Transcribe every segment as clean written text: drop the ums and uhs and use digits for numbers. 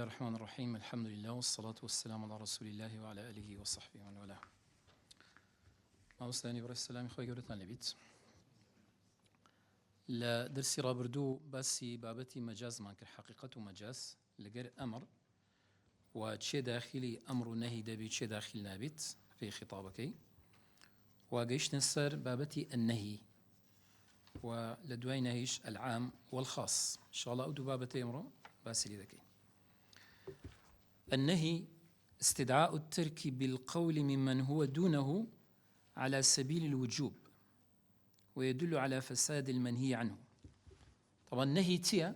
الرحمن الرحيم. الحمد لله والصلاة والسلام على رسول الله وعلى آله وصحبه ومن والاه. ماوستاني برای السلامی خوای گەورەتان لەبیت. لە دەرسی ڕابردوو باسی بابەتی مەجازمان کرد، حەقیقەت و مەجاز لەگەر ئەمر و چێ داخلی ئەمر و نەهی دەبێت، چێ داخل نابێت پێی خیتابەکەی، و گەیشتن سەر بابەتی النهی و لە دوای نەهیش العام والخاص. انشاءالله ئەو دوو بابەتەی ئەمڕۆ باسی لێ دەکەین. النهي استدعاء الترك بالقول ممن هو دونه على سبيل الوجوب ويدل على فساد المنهي عنه. طبعا النهي تيا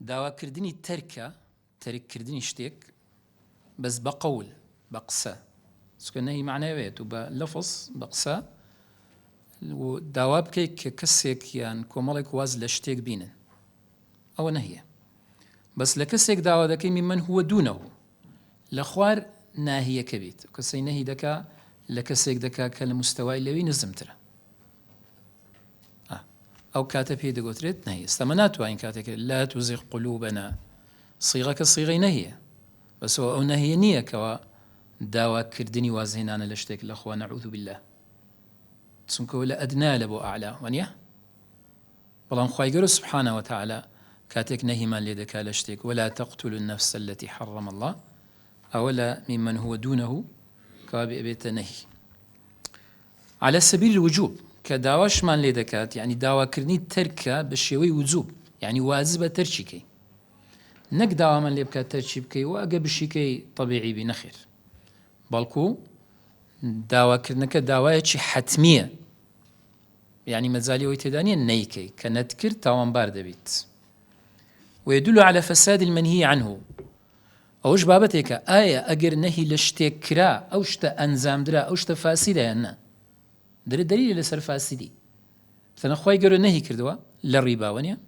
داوا كردني ترك كردني شتيك بس بقول بقسى سكن النهي معناه بيت وبلفظ بقسى وداوا بكيك كسيك يعني كومالك واز لشتيك بينن أو نهيه بس لكسيك داوا دكي ممن هو دونه لخوار ناهية كبيت كسي نهي دكا لكسيك دكا كالمستوى اللي نزمتره أو كاتب هي دقوتريت نهي استمنات وين كاتب لا تزغ قلوبنا صيغة كصيغة نهية بس هو نهي نية كوا داوا كردني وازهنانا لشتك الأخوة نعوذ بالله تسمكو ولا أدنى لبو أعلى ونيه والله مخواي سبحانه وتعالى كاتك نهي من لدك لشتك ولا تقتلوا النفس التي حرم الله أولا ممن هو دونه كوابئ بيت نهي على سبيل الوجوب كداواش من لدكات يعني داوا كرني تركة بالشيوي وجوب يعني واجب ترشيكي نك داوا من لبكا ترشيبكي واقب الشيكي طبيعي بنخير بالكو داوا كرنك داوايتش حتمية يعني مزالي ويتدانيا نيكي كنتكر تاوان بارد بيت ويدل على فساد المنهي عنه أوش بابتك آية أجر نهي لشتك كرا أو شت أنزام درا أو شت فاسدة يعني در الدليل لسر فاسدي مثلا خوي جرو نهي كردوا للربا ونيا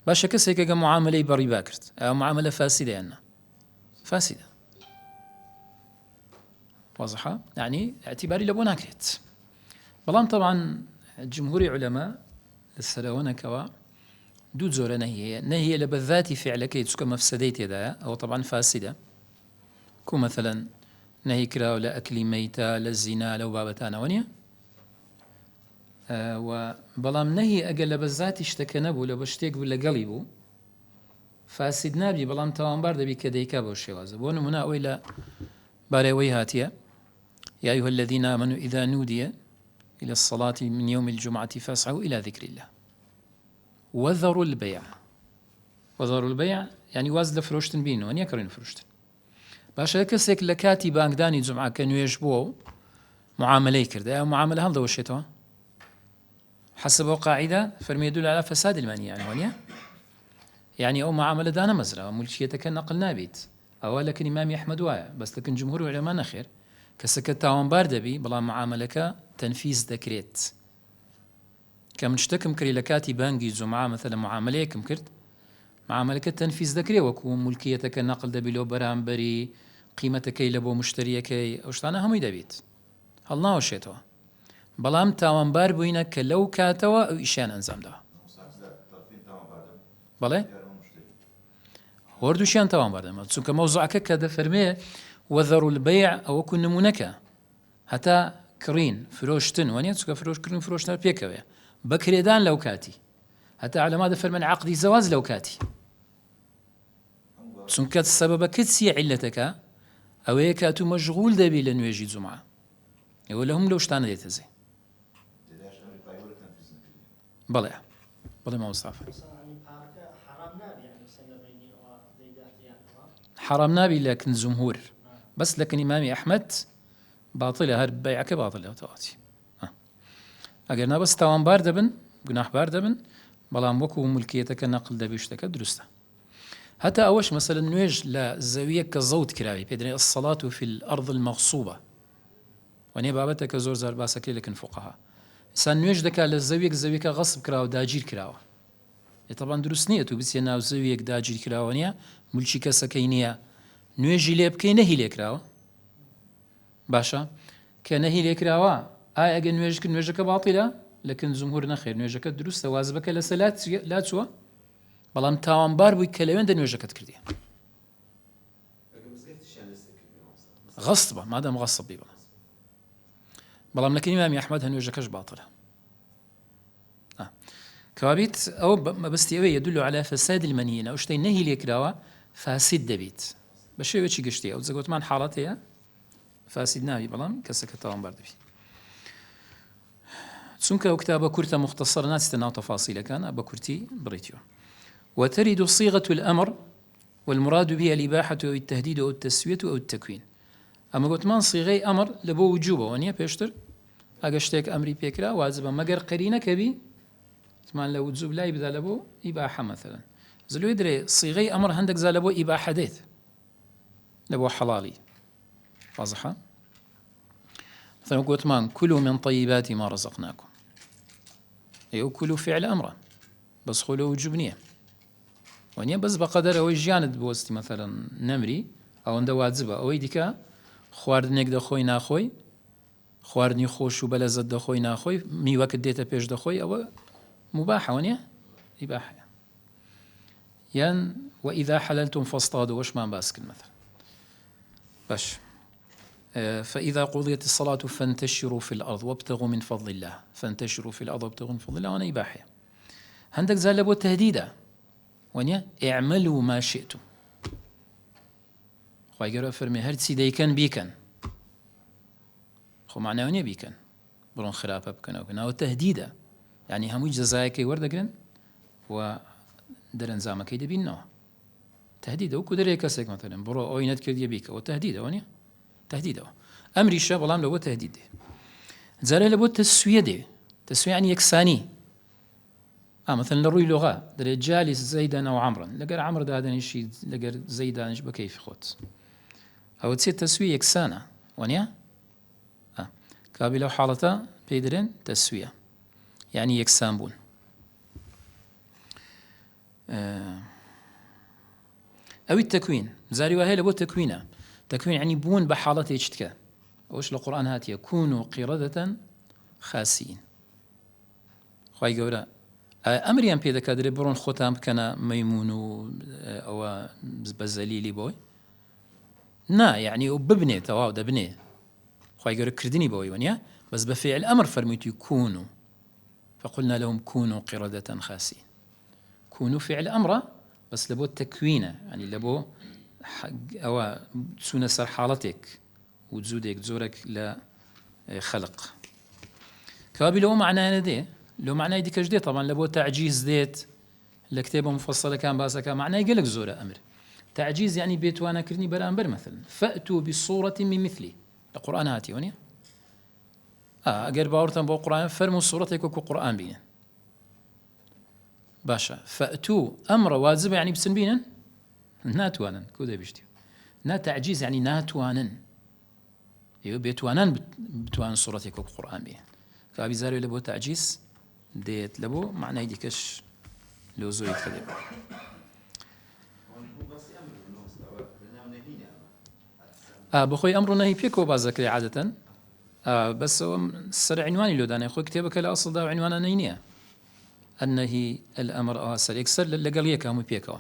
باش كسيك معاملة بربا كرت أو معاملة فاسدة يعني فاسدة واضحة يعني اعتباري لبونا كرت بلان طبعا جمهور علماء السلوانة كوا دو زور نهي لبذاتي فعلك تسكى مفسديت يدا أو طبعا فاسدة كو مثلا نهي كرا ولا أكل ميتة للزنا لو بابتانا ونيا وبلام نهي أقل لبذاتي اشتكنبو لبشتيك ولا قلبو فاسد نابي بلام توانبار دبي كديكا بوشيوازه بونو منا ويلا باريوي هاتيا يا أيها الذين آمنوا إذا نودي إلى الصلاة من يوم الجمعة فاسعوا إلى ذكر الله وذروا البيع يعني واز لفروشتن بينو ونيا كرين فروشتن باشا كسيك لكاتي بانكداني جمعة كانوا يجبوه معاملة كرده معاملة هل دوشيتها حسب قاعدة فرمي يدل على فساد المنهي يعني ونيا يعني أو معاملة دانا مزرعة ملكيتك نقل نابيت أو لكن إمام أحمد وايا بس لكن جمهور علماء نخير كسكت تاوان باردبي بلا معاملك تنفيذ ذكريت كم اشتكم كري لكاتي بانجي جمعة مثلا معاملة كم كرت معاملك التنفيذ ذكري وكو ملكيتك النقل دبلو برامبري قيمتك لبو مشتريك أو شتانا هم يدبيت هل وشيتوا بلام تاوان بار بوينة كلو كاتوا أو إشان أنزام ده بله وردوشيان تاوان بار ده تسوك موضوعك كده فرمي وذروا البيع أو كن نمونك حتى كرين فروشتن ونيا تسوك فروش كرين فروشتن بيكوي بكريدان لو كاتي حتى على ماذا فرمن عقد زواج لو كاتي سنكت السبب كتسي علتك أو يكاتو مشغول دبي لأنه يجي جمعة يقول لهم لو اشتانا ديتزي بلى ما وصافه حرام نابي لكن زمهور بس لكن إمامي أحمد باطلة هرب بيعك باطلة وتواتي أجرنا بس توان باردبن جناح باردبن بلام وكو ملكيتك نقل دبيشتك درسته حتى أوش مثلا نويج لزاوية كزود كراوي بيدري الصلاة في الأرض المغصوبة وني بابتك زور زار باسك لكن فقهاء إنسان نويج دكا لزاوية غصب كراو داجير كراو طبعا درسنية بس يناو زاوية داجير كراونيا ملشي كسكينية نويجي ليب كي نهي ليكراو باشا كنهي ليكراوا آية أجن نويجك باطلة لكن جمهور نخير نويجك درسته واجبك لسلات لا تسوى بلام تاوان بار بوي كلمين ده نويجك تكردي غصبة ما دام غصب بي بەڵام لەکەی ئیمامی ئەحمەد هەنوێژەکەش باتڵە کەوابیت ئەو مەبەستی ئەوەیە يدل على فساد المنهي ئەو شتەی نەهی لێکراوە فاسد دەبێت بە شێوەیەکی گشتی ئەو جەگوتمان حاڵەت هەیە فاسد ناوی بەڵام کەسەکە تاوانبار دەبێت چونکە ئەو کتابە کورتە مختصر ناچێتە ناو تەفاسیلەکان بە کورتی بڕیتیوە وترد صيغة الأمر والمراد بها الإباحة أو التهديد أو التسوية أو التكوين أما قلت من صيغي أمر لبو وجوبه ونيا بيشتر أقشتك أمري بيكرا واجبا مقر قرينة كبي ثمان لو وجوب لا يبدأ لبو إباحة مثلا زلو يدري صيغي أمر عندك زال لبو إباحة ديت لبو حلالي واضحة مثلا قلت من كلوا من طيبات ما رزقناكم أيو كلوا فعل أمره بس خلو وجوبنيه ونيا بس بقدر أو جاند بوستي مثلا نمري أو عنده واجبة أو يديك خواردنێک دەخۆی ناخۆی خواردنی خۆش و بەلەزەت دەخۆی ناخۆی میوەکت دێتە پێش دەخۆی ئەوە مباحەوە نییە ئیباحەیە یان وإذا حللتم فاصطادوا وشمان باس کرد مثلا باش فإذا قضيت الصلاة فانتشروا في الأرض وابتغوا من فضل الله فانتشروا في الأرض وابتغوا من فضل الله وأنا إباحية عندك زال لبو تهديدا ونيا اعملوا ما شئتم خواهی گەورە فەرمێ هەرچی دەیکەن بیکەن خۆ معناوە نییە بیکەن بڕۆن خراپە بکەنەوە ناوە تەهدیدە یعنی هەمووی جەزایەکەی وەردەگرن و دەرەنجامەکەی دەبینەوە تەهدیدە وەکو دەرێ کەسێک مەتەلەن بڕۆ ئەوی نەتکردیە بیکەوە تەهدیدەوە نییە تەهدیدەوە ئەمریشە بەڵام لەوە تەهدید دێ جارێ لە بۆ تەسویە دێ تەسویە یعنی یەکسانی مثلا لروي لغة دري جالس زيدا أو عمرا لقر عمر دادنشي لقر زيدانش بكيف خوت أو تصير تسوية يكسانة ونيا كابي لو حالته بيدرين تسوية يعني يكسان بون أو التكوين زاري وهي لبو تكوينه تكوين يعني بون بحالته يشتكى وش القرآن هاتي يكونوا قردة خاسين خواهي قولا ئەمریان پێ دەکات دەرێ بڕۆن خۆتان بکەنە مەیمون و ئەوە بەزەلیلی بۆی نا یعنی ئەو ببنێ تەواو دەبنێ خوای گەورە کردنی بەوەی وەنیە بەس بە فعل ئەمر فەرموویەتی كونوا فقلنا لهم كونوا قردة خاسين كونوا فعل أمره بس لبو التكوينة يعني لبو أو تسون سر حالتك وتزودك زورك لخلق كابي لو معناه نديه لو معناه ديكش دي طبعا لبو تعجيز ديت لكتابه مفصله كان باسا كان معناه يقول لك زوره امر تعجيز يعني بيت وانا كرني برامبر مثلا فاتوا بصوره من مثلي القران هاتي وني اگر باورتن بو قران فرموا صورتك وقران بين باشا فاتوا امر واجب يعني بسنبينا ناتوانا كودا بيشتي نا تعجيز يعني ناتوانا يو بيتوانان بتوان صورتك وقران بين كابي زاري لبو تعجيز ديت لبو معناه ديكش لو زوي كذب بخوي امر نهي بيكو بازكري عاده بس سر عنواني لو داني خو كتابك لا اصل دا عنوان نينيه النهي الامر سر يكسر لقليه كامو بيكو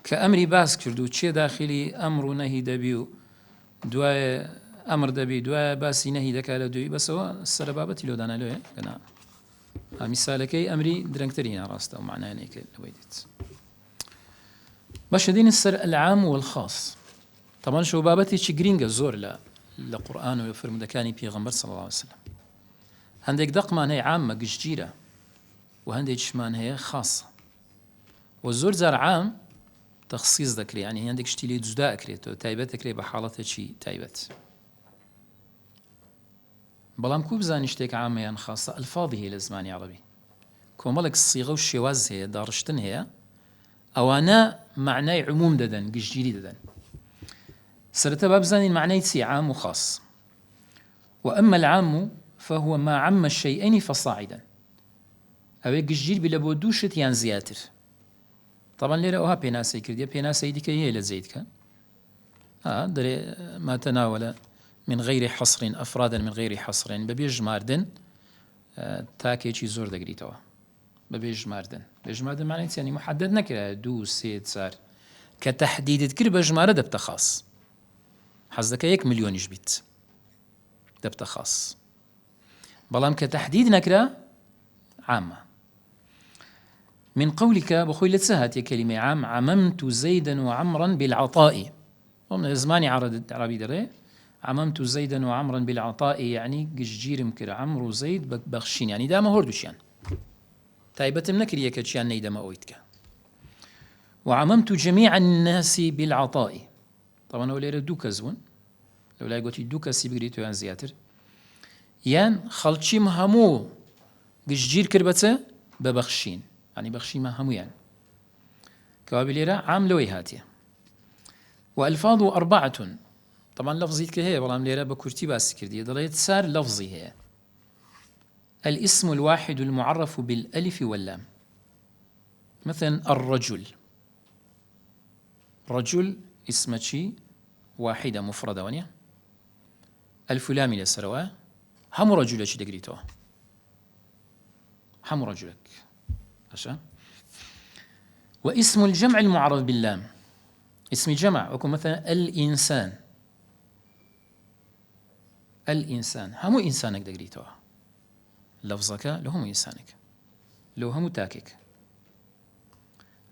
كامري باس كردو تشي داخلي امر نهي دبيو دواء امر دبي دواء باس نهي دكاله دوي بس هو سر بابتي لو دانا له كنا مثالكي امري درنكترين راسته ومعناه هيك لويدت باش دين السر العام والخاص طبعا شو بابتي شي جرينجا زور لا لقران ويفرم دكاني بيغمبر صلى الله عليه وسلم عندك دقمان هي عامه جيره وعندك شمان هي خاصه والزور زار عام تخصيص ذكري يعني عندك شتي جدا كريتو تايبت كري بحالته شي تايبت بەڵام کوو بزانی شتێک عامەیان خاصە ئەلفاظی هەیە لە زمانی عەرەبی کۆمەڵێک سیغە و شێواز هەیە داڕشتن هەیە ئەوانە معنای عموم دەدەن گشتگیری دەدەن سەرەتا با بزانین معنای چی عام و خاص وأما العام فهو ما عم الشيئين فصاعدا ئەوەی گشتگیر بی لە بۆ دوو شت یان زیاتر طبعا لێرە ئەوها پێناسەی کردیە پێناسەی دیکەی هەیە لە زەیدکە دەرێ ما تناول من غير حصر أفرادا من غير حصر ببيج ماردن تاكيشي زور دقريتوا ببيج ماردن معناه يعني محدد نكره دو سيد صار كتحديد تكر بجمارة دبت خاص حەز دەکە 1 ملیۆنیش بیت دەبتە خاص، بەڵام کە تەحدید نەکرا عامە. من قولك بخوي لتسهات يا كلمة عممت زيدا وعمرا بالعطاء، ومن زماني عربي دري عممت زيدا وعمرا بالعطاء يعني قجير مكر عمرو وزيد بخشين يعني دام هردوشيان تايبة منكر يكتشيان نيدا ما أويتك. وعممت جميع الناس بالعطاء، طبعا هو ليرة دوكا زون لو لا قلت دوكا سيبقريتو يان زياتر يان خلشي مهمو قجير كربته ببخشين يعني بخشي ما هميان كوابليرا عام لوي هاتيه. وألفاظ 4، طبعا لفظي كهي والله ليرا بكرتي باس كردي ضليت سار لفظي هي الاسم الواحد المعرف بالألف واللام، مثلا الرجل، رجل اسم شي واحدة مفردة ونيا ألف لام إلى سروا هم رجل شي دقريتوه هم رجلك أشا. واسم الجمع المعرف باللام اسم جمع وكم مثلا الإنسان، الإنسان هم إنسانك دقريتوه لفظك لو هم إنسانك لو هم تاكك.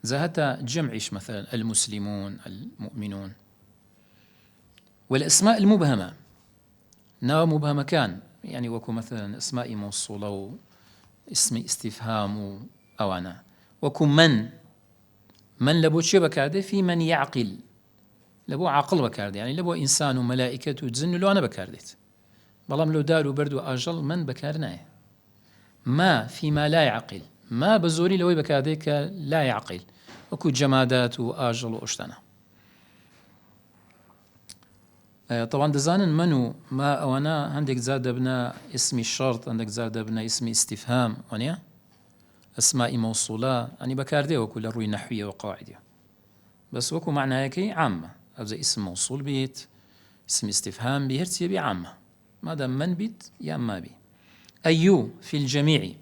زهتا جمعش مثلا المسلمون المؤمنون. والأسماء المبهمة نوع مبهمة كان يعني وكو مثلا أسماء موصولة اسم استفهام أو أنا وكو من لبو شي بكارده في من يعقل لبو عقل بكارده يعني لبو إنسان وملائكة وجن لو أنا بكاردت بلام لو دار وبرد وأجل من بكارناه. ما فيما لا يعقل ما بزوري لوي بكاردك لا يعقل وكو جمادات وآجل وأشتنا. طبعا دزانن منو ما أو أنا عندك زاد ابنا اسم الشرط عندك زاد ابنا اسم استفهام ونيا أسماء موصولة يعني بكارده وكل روي نحوية وقواعدية بس وكو معناها كي عامة أو زي اسم موصول بيت اسم استفهام بيهرتي بي عامة ما دام من بيت يا ما بي. أيو في الجميع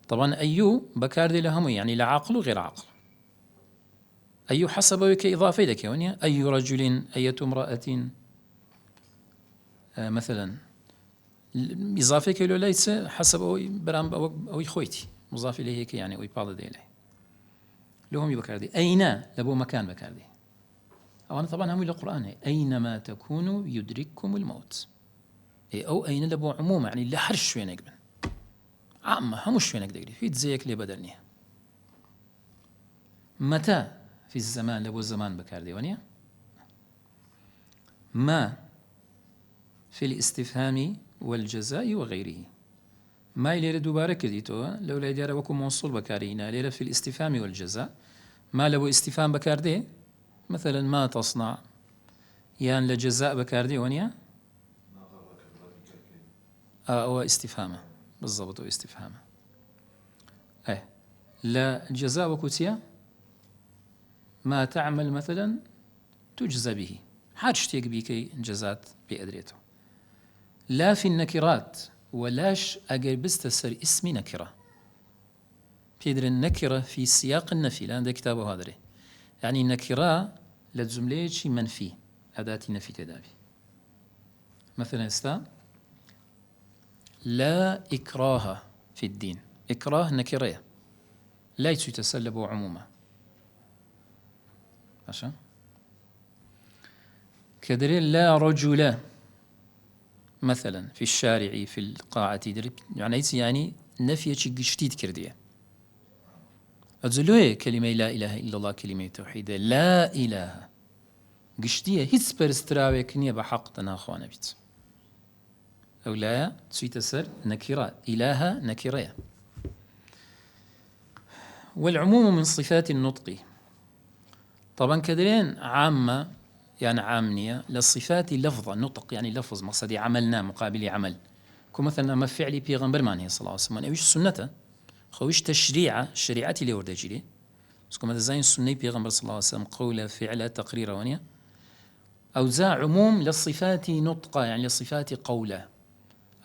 طبعا أيو بكارده لهم يعني لا عقل وغير عقل. أيو حسب كإضافة لك ونيا أي رجل أية امرأة مثلا إضافة كيلو ليس حسب أو برام أو خويتي مضاف إليه كي يعني أو يبالد إليه لهم يبكاردي أين لبو مكان بكاردي أو أنا طبعا هم القرآن أينما تكونوا يدرككم الموت أو أين لبو عموما يعني لا حرش شوي نقبل عامة هم شوي نقدر في زيك لي بدلني. متى في الزمان لبو الزمان بكاردي ونيا. ما في الاستفهام والجزاء وغيره ما يلير دوباره كرديتوه لولا يدير وكم موصول بكارينا لير في الاستفهام والجزاء ما لو استفهام بكاردي مثلا ما تصنع يان لجزاء بكاردي ونيا أو استفهامه بالضبط استفهامه لا جزاء وكتيا ما تعمل مثلا تجزى به حاجتك بيكي جزات بأدريته. لا في النكرات ولاش أجر بستسر اسم نكرة بيدر النكرة في سياق النفي لأن كتابه هذا يعني النكرة للجملة منفي أداة نفي تدابي مثلا استا لا إكراه في الدين إكراه نكرة لا يتسلب عموما عشان كدري لا رجل مثلا في الشارع في القاعة يعني نفي شيء جديد كرديه أزلوه كلمة لا إله إلا الله كلمة توحيد لا إله جدية هيت برستراوي كنية بحق تناخوانا بيت أو لا تسوي تسر نكرة إله نكرة. والعموم من صفات النطق طبعا كدرين عامة يعني عامنية للصفات لفظة نطق يعني لفظ مقصدي عملنا مقابل عمل كمثلا ما فعلي بيغمبر معنه صلى الله عليه وسلم أويش سنته خويش تشريعة شريعتي اللي ورد جري بس كما زين السنة بيغمبر صلى الله عليه وسلم قولة فعلة تقرير ونيا أو ذا عموم للصفات نطقة يعني للصفات قولة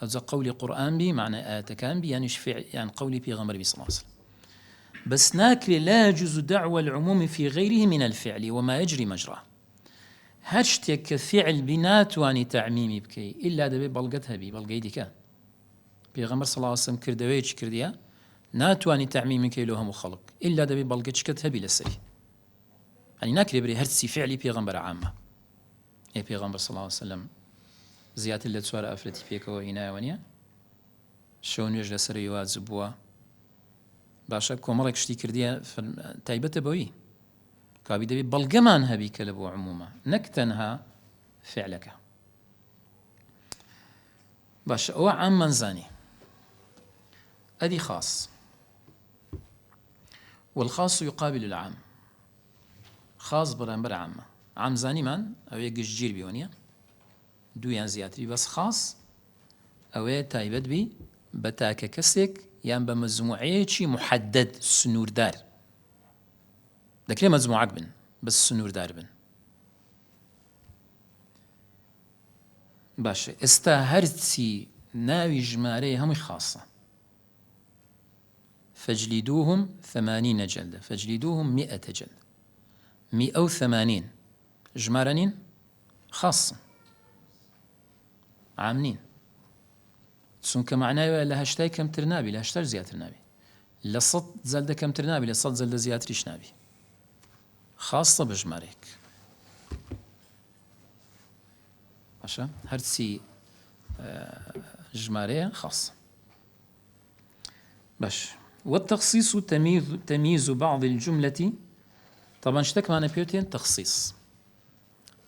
أو ذا قولي قرآن بي معنى آتكان بي يعني شفع يعني قولي بيغمبر صلى الله عليه وسلم بس ناكل لا يجوز دعوى العموم في غيره من الفعل وما يجري مجراه هەر شتێک کە فعل بی ناتوانی تەعمیمی بکەی ئیلا دەبێت بەڵگەت هەبی بەڵگەی دیکە. پێغەمبەر صلی الله علیه و سلم کردەوەیەکی کردیە ناتوانی تەعمیمی بکەی لە هەموو خەڵک ئیلا دەبێت بەڵگەچکەت هەبی لەسەری. هەنی ناکرێ بێ هەرچی فعلی پێغەمبەر عامە. پێغەمبەر صلی الله علیه و سلم زیاتر لە 4 ئافرەتی پێکەوە هینایەوە نییە؟ شەو نوێژ لەسەری واجب بووە، باشە کۆمەڵێک شتی کردیە تایبەتە بەوەی کابی دەبێت بەڵگەمان هەبی کە لە بۆ عمومە نەک تەنها فعلەکە. باشە ئەوە عاممان زانی. ئەدی خاص، والخاص يقابل العام. خاص بەرامبەر عامە. عام زانیمان ئەوەیە گشتگیر بیەوە نییە، دوویان زیاتری، بەس خاص ئەوەیە تایبەت بی بە تاکە کەسێک یان بە مەجموعەیەکی محدد سنووردار. دەکرێت مەجموعەک بن بەس سنووردار بن. باشە ئێستا هەرچی ناوی ژمارەیە هەمووی خاصە. فەجلیدوهم 80 جلدة، فەجلیدوهم 100 جلدة. 180 ژمارە نین، خاصن، عام نین. چونکە معناوە لە 80 کەمتر نابی، لە 80 زیاتر نابی، لە 100 جلدە کەمتر نابی، لە 100 جلدە زیاتریش نابی. خاصە بە ژمارەیەک. باشە هەرچی ژمارەیە خاص. باش والتخصيص تمييز بعض الجملة. طبعا شتێکمانە پێوتێن تەخصیص.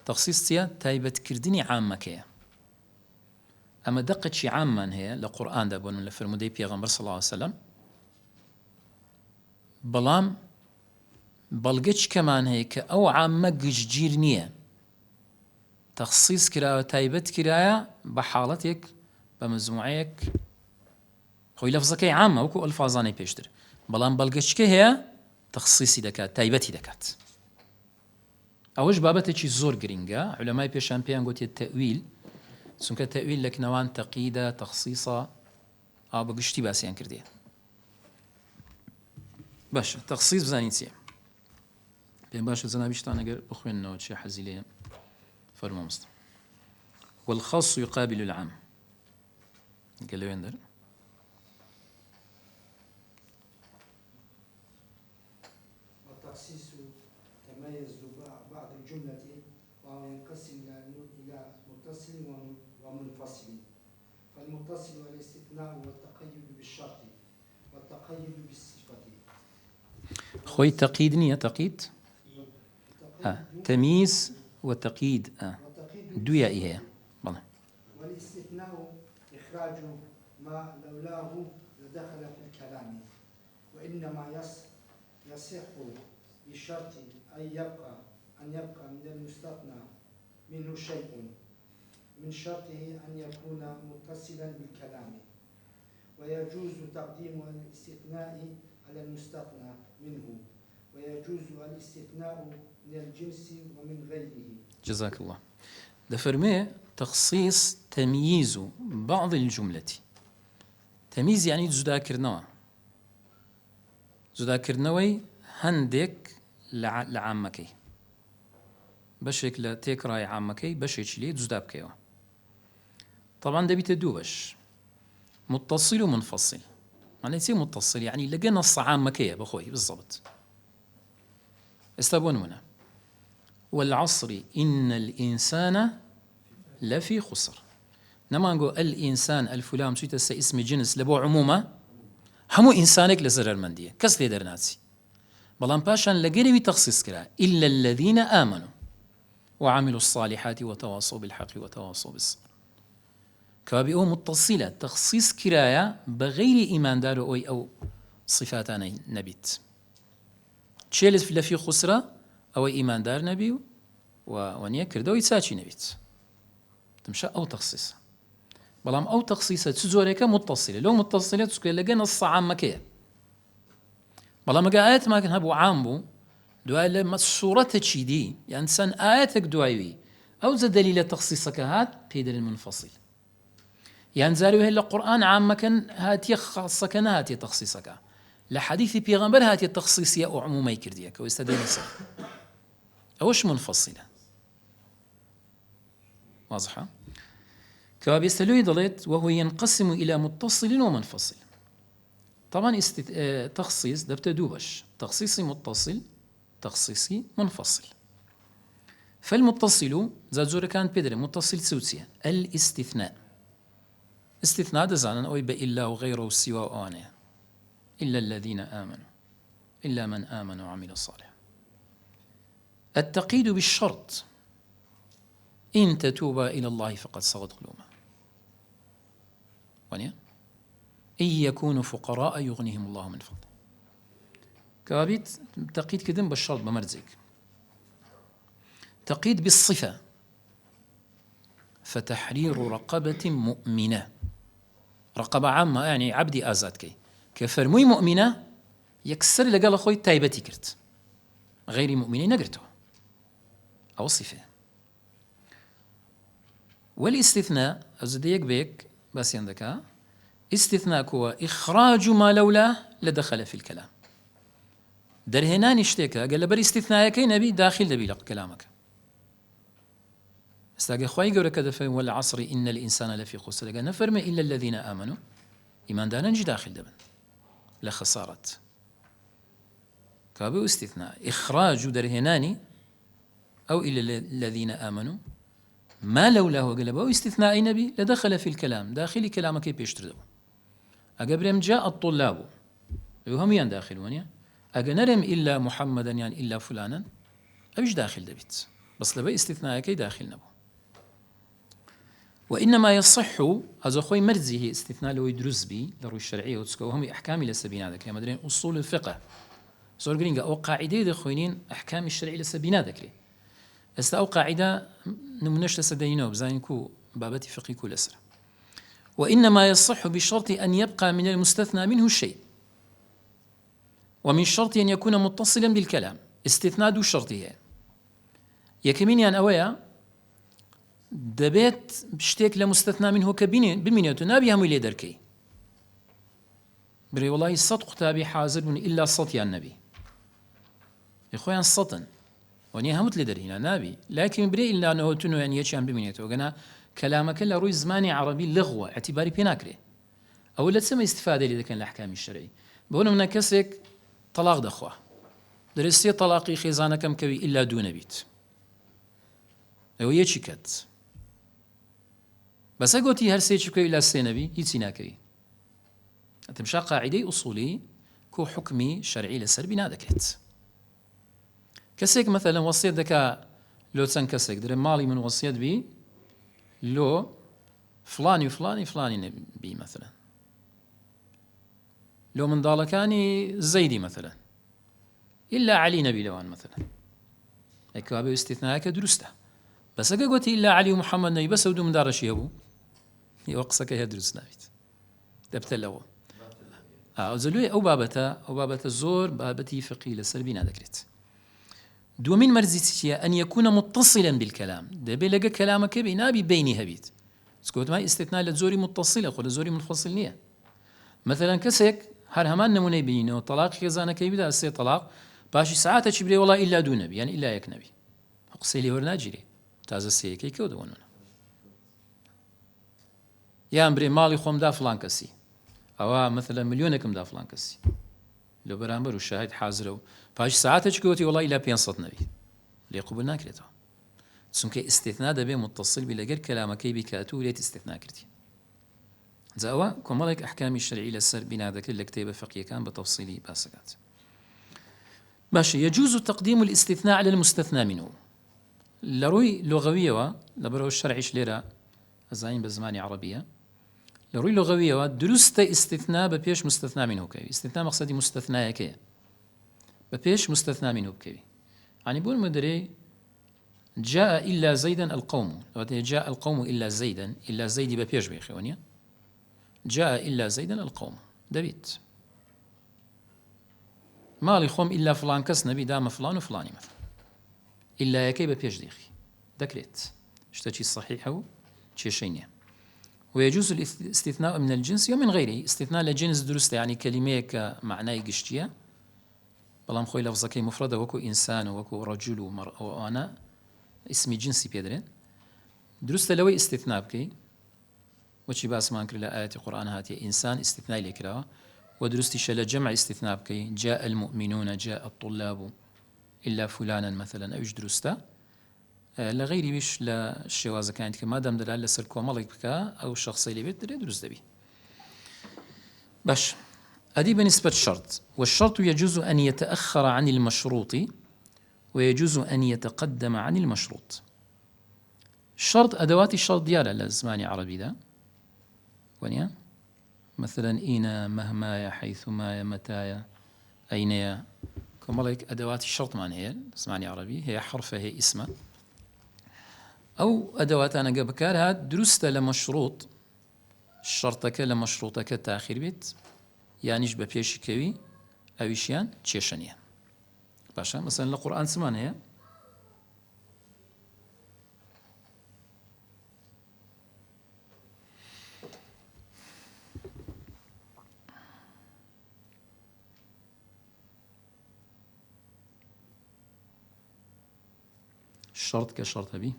تەخصیص چییە؟ تایبەتکردنی عامەکەیە. ئەمە دەقەی عاممان هەیە لە قورئاندا بۆن لە فرمودەی پێغەمبەر صلی الله علیه وسلم، بەڵام بەڵگەچکەمان هەیە کە ئەو عامە گشتگیر نییە، تەخصیص کراوە، تایبەت کرایە بە حاڵەتێک، بە مەجموعەیەک، خۆی لەفزەکەی عامە وەکو ئەلفازانەی پێشتر، بەڵام بەڵگەچکە هەیە تەخصیصی دەکات، تایبەتی دەکات. ئەوەش بابەتێکی زۆر گرنگە. عولەمای پێشان پێیان گوتێت تەویل، چونکە تەویل لە کنەوان تەقییدە، تەخصیصە، ئاو بە گشتی باسییان کردێ. باشە تەخصیص بزانین چییە؟ پێم باشە جەنابیشتان ئەگەر بخوێنەوە چی حەزی لێیە فەرموو مستەفا. والخاص يقابل العام. قال له يندر والتخصيص تميز بعض الجملة وهو ينقسم إلى متصل ومنفصل. فالمتصل والاستثناء والتقيد بالشرط والتقيد بالصفة. خوي تقييد نية تقييد تمييز وتقييد دويا إيه بله. والاستثناء إخراج ما لولاه لدخل في الكلام، وإنما يصح بشرط أن يبقى من المستثنى منه شيء، من شرطه أن يكون متصلا بالكلام، ويجوز تقديم الاستثناء على المستثنى منه، ويجوز الاستثناء من الجنس ومن غيره. جزاك الله. دفرمي تخصيص تمييز بعض الجملة. تمييز يعني جدا كرنوا، جدا كرنوي هندك لعامكي بشك لتكراي عامكي بشك لي جدا بكيوا. طبعا ده بيتدوبش متصل ومنفصل. معنى شيء متصل يعني لقينا نص عامكي بخوي بالضبط. استبون هنا والعصر إن الإنسان لفي خسر. نما نقول الإنسان الفلان سويت اسم جنس لبو عموما همو إنسانك لزرر مندية كس لي درناتي بلان باشان لقيني بتخصيص كلا إلا الذين آمنوا وعملوا الصالحات وتواصوا بالحق وتواصوا بالصبر. كابئو متصلة تخصيص كرايا بغير إيمان دار أو صفاتان نبيت تشيلت لفي خسرة أو إيمان دار نبي ونيا كردو يتساچي نبيت تمشى أو تخصيص. بلام أو تخصيصة تزوريك متصلة، لو متصلة تسكي لقينا الصعام مكية. بلام آيات ما كان هبو عامبو دعاء لما الصورة تشيدي يعني سن آياتك دعاوي أو زد دليل تخصيصك هات بيدل المنفصل. يعني زاريو هلا القرآن عام كان هاتي خاصك هاتي تخصيصك. لحديث بيغمبر هاتي التخصيصية أو عمومي كرديك ويستدل نصر. أوش منفصلة واضحة كوا بيستلوي ضليت وهو ينقسم إلى متصل ومنفصل. طبعا تخصيص دبت دوبش تخصيصي متصل تخصيصي منفصل. فالمتصل زاد زور كان بيدر متصل سوتسيا الاستثناء استثناء دزانا أو إلا وغيره سوى أوانه إلا الذين آمنوا إلا من آمن وعمل صالحا. التقييد بالشرط إن تتوبا إلى الله فقد صغت قلوبا إن يكونوا فقراء يغنيهم الله من فضله. كابيت تقييد كدن بالشرط بمرزق. تقييد بالصفة فتحرير رقبة مؤمنة. رقبة عامة يعني عبدي آزادكي كفرموي مؤمنة يكسر لقال أخوي تايبتي كرت غير مؤمنين نقرته أو صفة. والاستثناء أزديك بيك بس عندك استثناء هو إخراج ما لولاه لدخل في الكلام. درهنان اشتكى قال بر استثناء كي نبي داخل دبي لك كلامك استاقي خواهي قولة كذا فهم والعصر إن الإنسان لفي خسر قال نفرم إلا الذين آمنوا إيمان دانا نجي داخل دبن لخسارة كابو استثناء إخراج درهناني أو إلا الذين آمنوا ما لولاه قال بو استثناء نبي لدخل في الكلام داخل كلامك بيشتردو أقبرم جاء الطلاب وهم ين داخلون أجنرم إلا محمدا يعني إلا فلانا أبيش داخل دبيت بس لبي استثناء كي داخل نبو. وإنما يصح هذا خوي مرزه استثناء لو يدرس بي لروي الشرعية وهم أحكام لسبين هذا كما مدرين أصول الفقه صور قرينجا أو قاعدة دخوينين أحكام الشرعية لسبين هذا كلي أو قاعدة نمنش لسدينه بزاينكو بابتي فقه كل أسر. وإنما يصح بشرط أن يبقى من المستثنى منه الشيء ومن شرط أن يكون متصلا بالكلام. استثناء دو شرطه يكمين يعني أويا دبيت بشتيك لمستثنى منه كبينين بمينيتو نابي هم إلي دركي بري والله الصدق تابي حاضر من إلا صوت النبي إخوان الصطن وني همت لدر هنا نابي لكن بري إلا أنه تنو يعني يشان بمينيتو قنا كلامك إلا روي زماني عربي لغوة اعتباري بيناكري أو لا تسمى استفادة إذا كان الأحكام الشرعي بقولوا من كسك طلاق دخوة درستي طلاقي خزانة كم كوي إلا دون بيت أو يشكت بس أقولتي هرسي شكوي إلا السينبي يتسيناكي تمشى قاعدة أصولي كو حكمي شرعي لسر بنا ذكرت كسيك مثلا وصيت ذكاء لو تنكسك در مالي من وصيت بي لو فلاني وفلاني فلاني بي مثلا لو من ضالكاني زيدي مثلا إلا علي نبي لوان مثلا هيك أبي استثناء كدرسته بس قلت إلا علي ومحمد نبي بس ودو من دار شيء أبو يوقصك يدرس نبيت تبتلوا زلوي أو بابة الزور بابتي فقيه لسلبين ذكرت دو من مرزيتي أن يكون متصلا بالكلام دبي لقى كلامك بنابي بيني هبيت سكوت ما استثناء للزوري متصلة ولا زوري منفصل نية مثلا كسك هر همان نموني بينه طلاق خزانة كي بدا السي طلاق باشي ساعات تشبري والله إلا دون نبي يعني إلا يك نبي قصيلي ورناجري تازه السي كي كودو ونونا يا أمبري مالي خوم دا فلان كسي أو مثلا مليونكم دا فلان كسي لو برامبر والشاهد حاضر باش ساعات تشكوتي والله إلا 500 نبي لي قبولنا كريتو سنك استثناء دبي متصل بلغير كلامك بكاتو ليت استثناء كرتي زاوا كمالك أحكام الشرعي للسر بنا ذاك الكتاب فقيه كان بتفصيلي باسقات ماشي. يجوز تقديم الاستثناء على المستثنى منه لروي لغوية لبرو الشرعي شليرة الزاين بزماني عربية لروي لغوية درست استثناء ببيش مستثنى منه كي استثناء مقصدي مستثنى كي ببيش مستثنى منه كي يعني بقول مدري جاء إلا زيدا القوم جاء القوم إلا زيدا إلا زيدي ببيش بيخوانيا جاء إلا زيدا القوم دبيت مالي خوم إلا فلان كس نبي دام فلان وفلاني مثلا إلا يكي ببيش ديخي ذكرت اشتكي الصحيحة شيء شيني. ويجوز الاستثناء من الجنس ومن غيره استثناء لجنس درست يعني كلمة كمعنى قشتية بلام خوي لفظك مفردة وكو إنسان وكو رجل ومرأة وأنا اسمي جنسي بيدرين دروستە لەوەی ئیستیثنا بکەی وەچی باسمان کرد لە ئاەتی قورئان هاتیە ئینسان ئیستیثنای لێکراوە و دروستیشە لە جەمع ئیستیثنا بکەی جاء المؤمنون جاء الطلاب إلا فلانا مثلا ئەویش دروستە لە غەیری ویش لە شێوازەکانی کە مادام دەلا لەسەر کۆمەڵێک بکە ئەو شخصی لێبێت دەرێ دروست دەبی. باش هذه بالنسبة للشرط. والشرط يجوز أن يتأخر عن المشروط ويجوز أن يتقدم عن المشروط. شرط أدوات الشرط ديالها للزمان عربي ده ونيا مثلا إين مهما حيثما متى أين كمالك أدوات الشرط معنى هي زمان عربي هي حرفة هي اسمه أو أدوات أنا قبكارها درست لمشروط شرطك لمشروطك تأخير بيت يعني جب بيش كوي أويشيان تشيشانيا باشا مثلا القرآن سمعنا هي الشرط كشرط به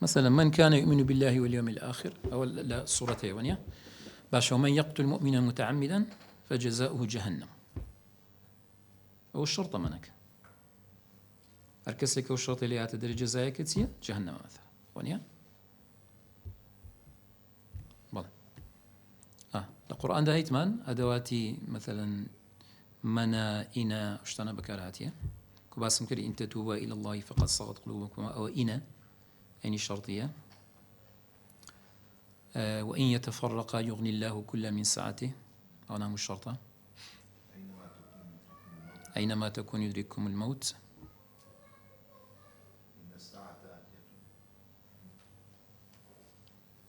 مثلا من كان يؤمن بالله واليوم الآخر أو لا سورة ونيا باش ومن يقتل مؤمنا متعمدا فجزاؤه جهنم أو الشرطة منك أركسك والشرطة اللي أتدري جزاء كتير جهنم مثلا ونيا بلى القرآن ده هيتمان أدواتي مثلا منا إنا اشتنا بكارهاتيا كباسم كري إن تتوبا إلى الله فقد صغت قلوبكما أو إنا يعني شرطية وإن يتفرقا يغني الله كل من سعته أو نعم الشرطة أينما تكون يدرككم الموت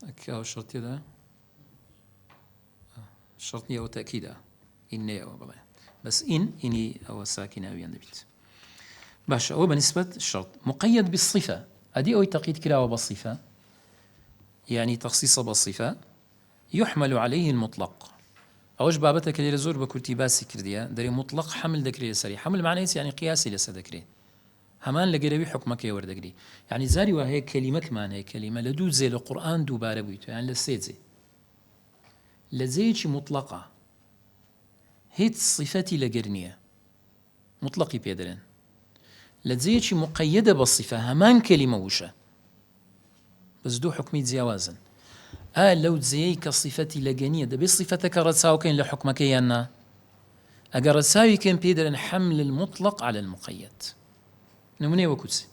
أكاو الشرطية ده الشرطية وتأكيدها إني أو بلا بس إني أو ساكنة أو يندبت باشا هو بالنسبة الشرط مقيد بالصفة أدي أو تقييد كلاوة بالصفة يعني تخصيص بالصفة يحمل عليه المطلق أوش بابتك اللي رزور بكرتي باسي كرديا دري مطلق حمل ذكري سري حمل معناه يعني قياسي لسه ذكري همان لقربي حكمك يورد ذكري يعني زاري وهي كلمة معناه هي كلمة لدو زي القرآن دو باربويته يعني لسيت لزيج مطلقة هيت صفتي لقرنية مطلقي بيدرن لزيج مقيدة بالصفة همان كلمة وشة بس دو حكمي زيوازن لو زي كصفتي لقنية ده بصفتك رتساو كين لحكمك يانا أجر رتساوي كين بيدرن حمل المطلق على المقيد نموني وكتسي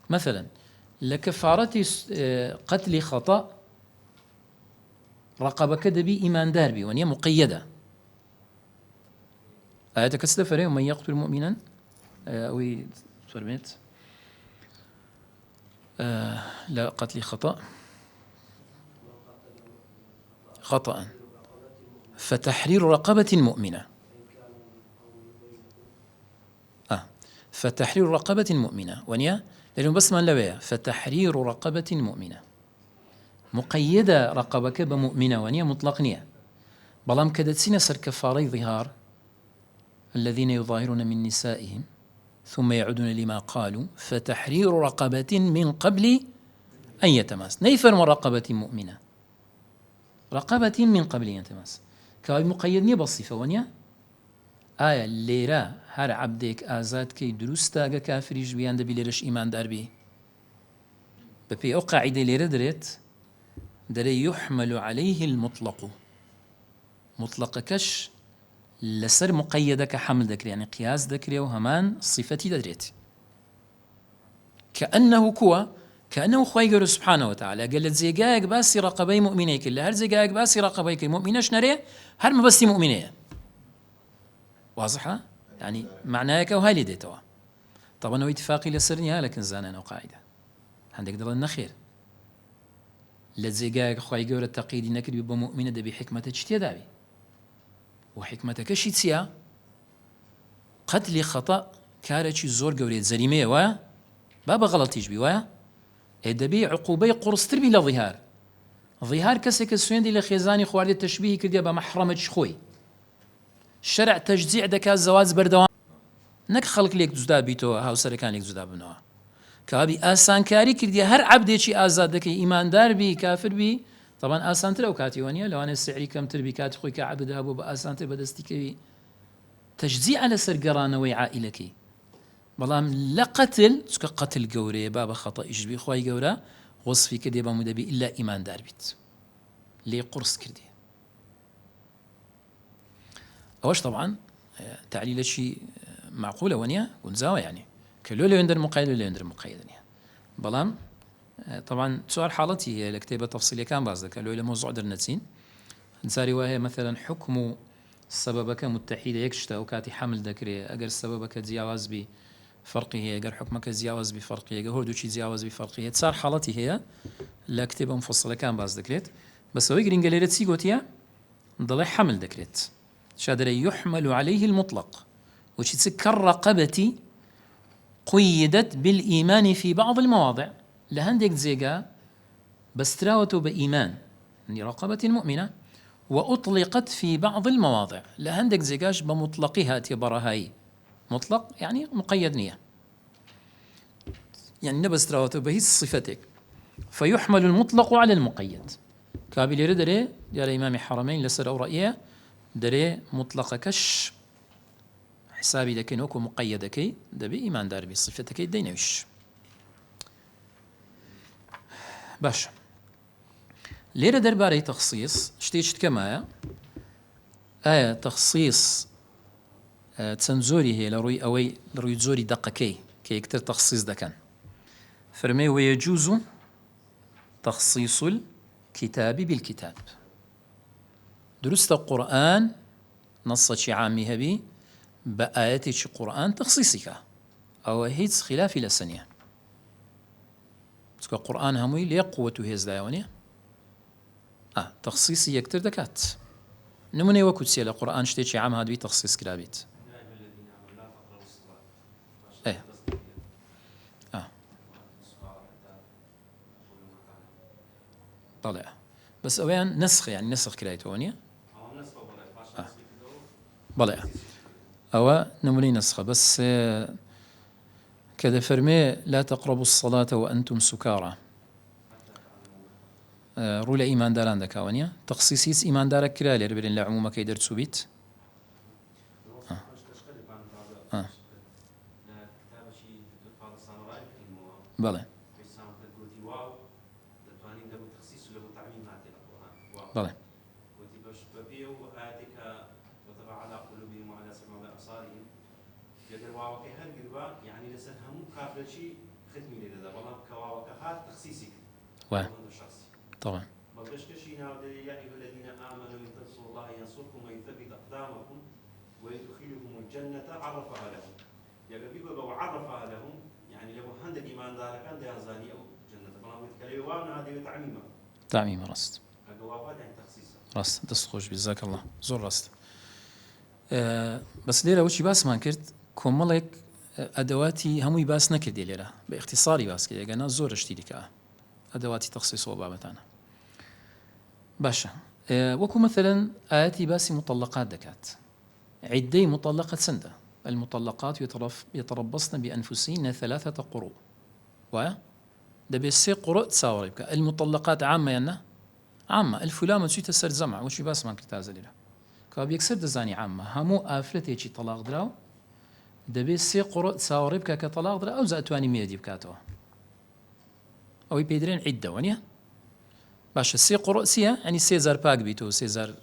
مثلا لكفارة قتل خطأ رقبك دبي إيمان داربي ونيا مقيدة آياتك استفره ومن يقتل مؤمنا أو فرميت لا قتل خطأ فتحرير رقبة مؤمنة فتحرير رقبة مؤمنة ونيا لأنه بس ما لويا فتحرير رقبة مؤمنة مقيدة رقبك بمؤمنة ونيا مطلق نية بلام كدت سنسر كفاري ظهار الذين يظاهرون من نسائهم ثم يعودون لما قالوا فتحرير رقبة من قبل أن يتماس نيفر من رقبة مؤمنة رقبة من قبل أن يتماس كاوي مقيدني بالصفة ونيا آية ليرا هر عبدك آزاد كي دروستا كافريج بيان دبي ليرش إيمان دار بي ببي أو قاعدة ليرا دري يحمل عليه المطلق مطلق كش لسر مقيدة كحمل ذكري يعني قياس ذكري وهمان صفتي دريت كأنه خواهي سبحانه وتعالى قالت زيقاك باسي رقبي مؤمنيك اللي هر زيقاك باسي رقبيك مؤمنش نري هر ما بسي مؤمنية واضحة يعني معناك وهالي ديتوا طبعا هو اتفاقي لسرني لكن زانا وقاعدة عندك دلنا خير لزيقاك خواهي قول التقييد انك بيبقى مؤمنة ده بحكمة اجتيادابي وحكمتك شيء قتل خطأ كارتشي زور قوريت زريمية ويا بابا غلطيش بي ويا دبي عقوبة قرصتر بلا ظهار كسك السوين دي لخيزاني خوالي التشبيه كرديا بمحرمة خوي شرع تجزيع دكا الزواج بردوان نك خلق ليك زدا بيتو هاو سركان ليك زدا بنوا کابی ئاسانکاری کردی هەر عەبدێکی ئازاد دەکەی ئیماندار بی کافر بی طبعا ئاسانتر ئەو کاتیوە نیە لەوانەیە سعری کەمتر بی کاتی خۆی کە عەبدا بۆ بە ئاسانتر بەدەستیکەوی تەجزیع لەسەر گەڕانەوەی عائیلەکەی بەڵام لە قەتل چکە قەتل گەورەیە با بە خەتەئیش بی خۆی گەورە وەصفی کردێ بەمو دەبی ئیلا ئیماندار بیت لێ قورس کردی ئەوەش طبعا تعلیلەکی معقولەوە نیە گونجاوە یعنی کە لۆ لەوێندەر مقید و لەوێندەر مقید نیە بەڵام طبعا چوار حاڵەتی هەیە لە کتێبە تەفسیلەکان باز دەکە لۆی لە مۆزوع دەرنەچین جاری وایە مثلا حکم و سببەکە متحیدە یەک شتە و کاتی حمل دەکرێت ئەگەر سببەکە جیاواز بی فەرقی هەیە ئەگەر حکمەکە جیاواز بی فەرقی هەیە هەردووچی جیاواز بی فەرقی هەیە چار حاڵەتی هەیە لە کتێبە مفەسڵەکان باز دەکرێت بەسەوەی گرنگە لێرە چی گوتیە دەڵێ حمل دەکرێت شادرە يحمل عليه المطلق وشي كالرقبة قيدت بالإيمان في بعض المواضع لهندك زيغا بستراوة بإيمان يعني رقبة مؤمنة وأطلقت في بعض المواضع لهندك زيغاش بمطلقها تبرهاي مطلق يعني مقيد نية يعني نبستراوة بهي صفتك فيحمل المطلق على المقيد كابل يردري ديال إمام حرمين لسر أو رأيه دري مطلق كش حسابي دەکەین وەکو مقەیەدەکەی دەبێ ئیماندار بی صفەتەکەی دەینەویش باش لێرە دەربارەی تەخسیص شتێکی تکەمایە ئایا تەخسیص چەند زۆری هەیە لە ڕووی ئەوەی لە ڕووی زۆری دەقەکەی کە یەکتر تەخسیص دەکەن فەرمێ وەیەجوز تەخسیص الكتاب بالكتاب دروستە قورئان نەسەکی عامی هەبی بآياتي قرآن تخصيصك أو هيت خلافي لسنية تسكو قرآن هموي ليه قوة هيز دايونية تخصيصي يكتر دكات نموني وكو تسيلا قرآن شتيتي عام هادوي تخصيص كلابيت ايه طلع بس اوين نسخ يعني نسخ كلايتونية بلع أو نموني نسخة بس كذا فرمي لا تقربوا الصلاة وأنتم سكارى رولا إيمان داران دكاونيا تخصيصيس إيمان دارك كلا لربرين لعمومك يدر تسوبيت بلى بلى يعني لسه هم كافر شيء ختمي لهذا والله كواكهات تخصيصي طبعا بقش كشينا يا أيها الذين آمنوا إن تنصروا الله ينصركم ويثبت أقدامكم ويدخلكم الجنة عرفها لهم يا قبيب وعرفها لهم يعني لو عندك إيمان دار كان ده زاني أو جنة فلان بتكلموا هذه تعميمة تعميم رست الجوابات يعني تخصيص رست دستخوش جزاك الله زور رست بس ليرة وشي باس ما كرت كوملك أدواتي هموي باس نكدي ليرة باختصاري باس كده جانا زور اشتريك أدواتي تخصيص وبابتانا باشا وكو مثلا آياتي باسي مطلقات دكات عدي مطلقة سندة المطلقات يتربصن بأنفسهن 3 قروء دبي 6 قروء تساوري بك المطلقات عامة ينا عامة الفلامة تشي تسر زمع وشي باس ما كرتازة ليرة كاب يكسر دزاني عامة همو آفلتي شي طلاق دراو دبي 6 قروء تساوري بك كطلاق درا أو زأتواني ميدي بكاتوا أو يبيدرين عدة ونيا باش 6 قروء سيا يعني 6 باك بيتو 6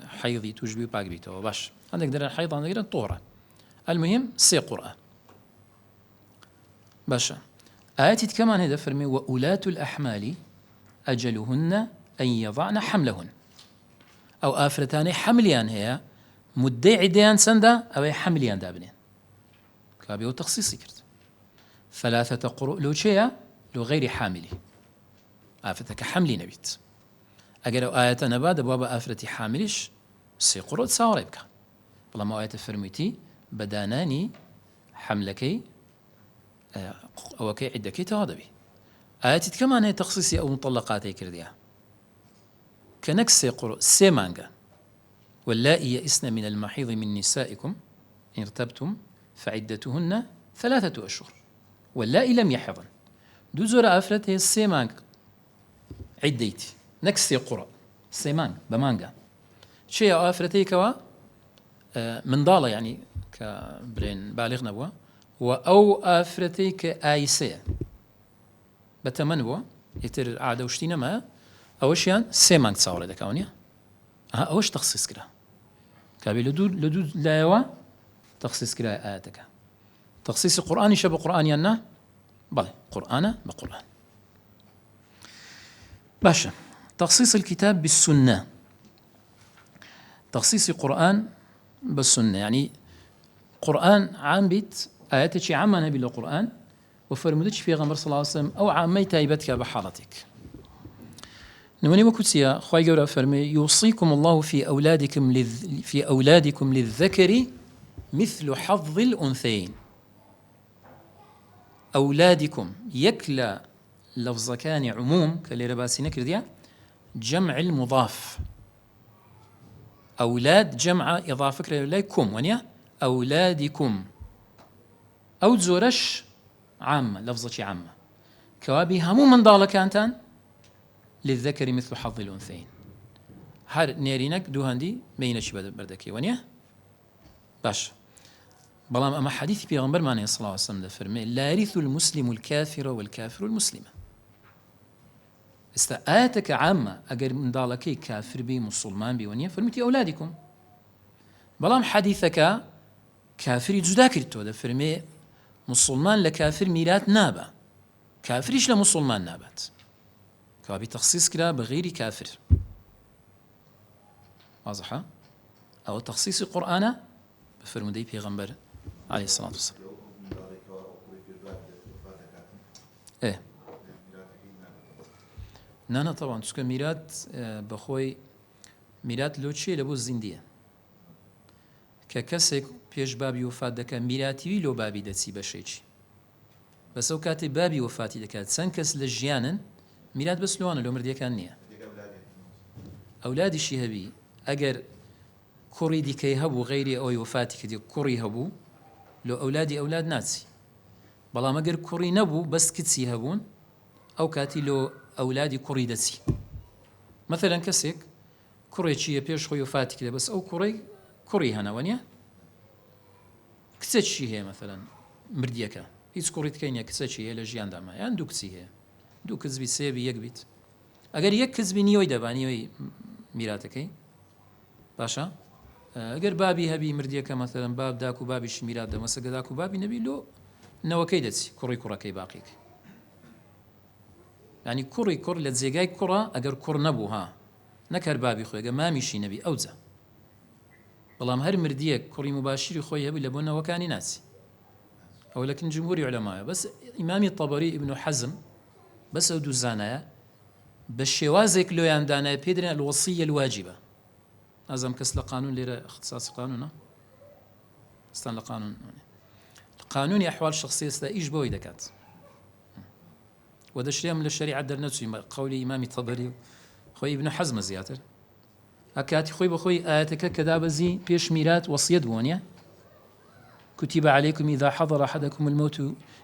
حيضي توجبي باك بيتو باش عندك درا الحيض عندك درا طهرة المهم 6 قروء باشا آياتي كمان هذا فرمي وأولاة الأحمال أجلهن أن يضعن حملهن أو آفرتان حمليان هي مدعي عديان سندا أو حمليان دابنين كابيو تخصيصي كرت 3 قروء لو شيء لو غير حاملي آفتك حملي نبيت أجر آية نباد بابا آفرتي حاملش 6 قروء تساوري بك والله ما آية فرميتي بداناني حملكي أو كي عدكي توادبي آياتي كمان هي تخصيصي أو مطلقاتي كرديها كنكس 6 قروء 6 مانجا واللائي يئسن من المحيض من نسائكم إن ارتبتم فعدتهن 3 أشهر واللائي لم يحضن دو زۆرە ئافرەت هەیە 3 مانگ عیددەیتی نەک 3 قوڕە 3 مانگ بە مانگە چێ ئەو ئافرەتەیەکەوە منداڵە یعنی کە برێن بالغ نەبووە و ئەو ئافرەتەی کە ئایسەیە بە تەمەن بووە ئیتر عادە و شتی نەما ئەوەشیان 3 مانگ چاوەڕێ دەکەون نیە ئەوەش تەخسیس کرا کابێ لە دوو لایەوە تەخسیس کرا ئاەتەکە تەخسیسی قورئانیشە بە قورئانیان نا بەڵێ قورئانە بە قورئان باشە تخصيص الكتاب بالسنة تخصيص قرآن بالسنة يعني قرآن عام بيت آياتك عامة نبي القرآن وفرمودش في غمر صلى الله عليه وسلم أو عامي تايبتك بحالتك نموني وكتيا خواهي قورا فرمي يوصيكم الله في أولادكم للذكر مثل حظ الأنثيين أولادكم يكلا لفظ كان عموم كاللي رباسي نكرديا جمع المضاف أولاد جمع إضافة إليكم ونيا أولادكم أو زورش عامة لفظة عامة كوابي همو من ضالة كانتان للذكر مثل حظ الأنثيين هر نيرينك دو هندي بينش بردكي ونيا باش بلام أما حديث بيغمبر معنى صلى الله عليه وسلم فرمي لا يرث المسلم الكافر والكافر المسلم آياتك عامة أجر من ضالكي كافر بي مسلمان بي ونيا فرمتي أولادكم بلام حديثك كافر جدا كرتو ده فرمي مسلمان لكافر ميلاد نابا كافريش لمسلمان نابات كابي تخصيص كلا بغير كافر واضحة أو تخصيص القرآن بفرمودي بيغمبر عليه الصلاة والسلام إيه نانا طبعا تسكن ميرات بخوي ميرات لوتشي لبو الزندية ككسك بيش بابي وفات دكا ميراتي لو بابي دتسي بشيتشي بس او كاتي بابي وفاتي دكات سنكس لجيانا ميرات بس لوانا لو مرديا كان نية أولادي شي هبي أجر كوري دي كي هبو غيري أو وفاتي كدي كوري هبو لو أولادي أولاد ناسي بلا مقر كوري نبو بس كتسي هبون أو كاتي لو أولادي كوري دسي مثلا كسيك كوري شي بيش خوي وفاتي كده بس أو كوري هنا ونيا كتسي شي هي مثلا مرديكا هيس كوري تكينيا كتسي شي هي لجيان داما يعني دو كتسي هي دو كزبي سيبي يكبيت أجر يك كزبي نيوي دبانيوي ميراتكي باشا اگر بابي هبي مرديك مثلا باب داكو بابي شميرات دا مسا داكو بابي نبي لو نوكي دتي كوري كي باقيك يعني كوري لتزيغاي كورا اگر كور نبو ها نكر بابي خويا ما مشي نبي اوزا والله هر مرديك كوري مباشر خويا هبي لبونا وكاني ناسي او لكن جمهور علماء بس امامي الطبري ابن حزم بس ودو زانايا بالشوازك لو ياندانا بيدرنا الوصيه الواجبه أزم كس لقانون ليرة اختصاص قانونه استان لقانون القانون أحوال شخصية استايج بوي دكات وده شيء من الشريعة در نفسه قولي إمامي الطبري خوي ابن حزم زياتر أكاتي خوي بخوي آياتك كذابزي بيش ميرات وصية بونيا كتب عليكم إذا حضر أحدكم الموت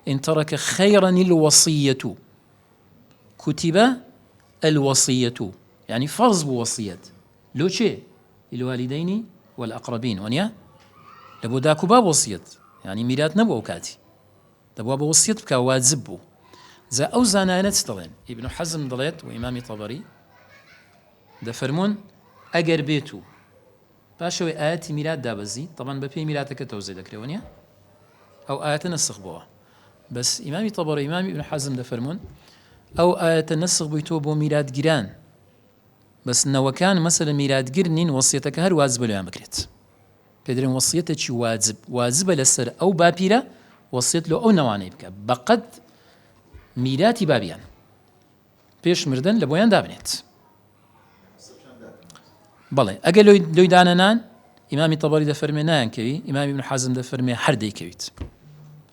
إن ترك خيرا الوصية كتب الوصية يعني فرض بوصية لو شيء الوالدين والأقربين ونيا لبو داكو باب وصية يعني ميرات نبو كاتي دبوا بوصية بكا واجبو زا أو زانانات ستلين ابن حزم ضليت وإمامي طبري دا فرمون أجر بيتو باشوي آيات ميرات دابزي طبعا ببي ميراتك توزي ذكري ونيا أو آيات نسخ بوا بس إمامي طبري إمامي ابن حزم دا فرمون أو آيات نسخ بيتو بو ميرات جيران بس إنه كان مثلا ميلاد قرنين وصيتك هر واجب له بكريت بيدرين وصيتك واجب للسر أو بابيرة وصيت له أو نواني بك بقد ميلاتي بابيان بيش مردن لبويان دابنت بلى أجل لو دانانان إمامي طبري ده فرمي نان كوي إمامي ابن حزم ده فرمي حردي كويت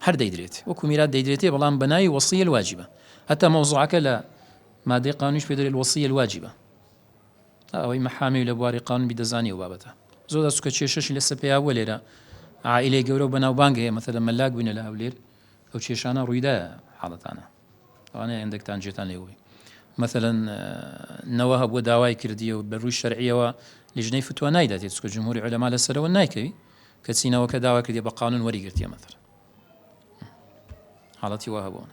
حردي دريت وكو ميلاد ديدريتي بلان بناي وصية الواجبة حتى موضوعك لا ما دي قانونش بيدري الوصية الواجبة أو محامي لبواري قانون بدزاني وبابته زود أسكت شيء لسه بيا وليرة عائلة جورو بناو بانجه مثلا ملاك بين الأولير ئەو کێشانە ڕوویدا حاڵەتانە ئەوانەیە هەندێکتان جێتان لێوەی مثلەن نەوە هەبووە داوای کردیە و بە ڕووی شەرعیەوە لیژنەی فتووە نایداتێت چکە جمهوری عولەما لەسەرەوە نایکەوی کە چینەوەکە داوا کردی بە قانون وەریگرتیە مەثەڵەن حاڵەتی وا هەبوون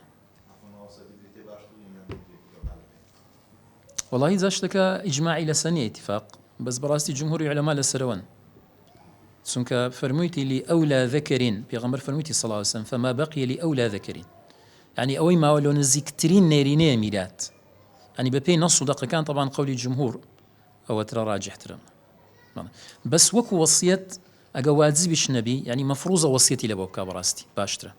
وڵی جا شتەکە ئیجماعی لەسەر نیە ئیتیفاق بەس بەڕاستی جمهوری عولەما لەسەرەوەن چونکە فەرموویتی لی ئەولا ذەکەرین پێغەمبەر فەرموویتی صلی الله علیه وسلم فما بقي لي ئەولا ذەکەرین يعني ئەوەی ماوە لۆ نزیکترین نێرینەیە میرات يعني بەپێی نەص و دەقەکان طبعا قەولی جمهور ئەوە ترە ڕاجحترە بەس وەکو وەسیەت ئەگە واجبیش نەبی يعني مەفروضە وەسیەتی لە بۆ بکا بەڕاستی باشترە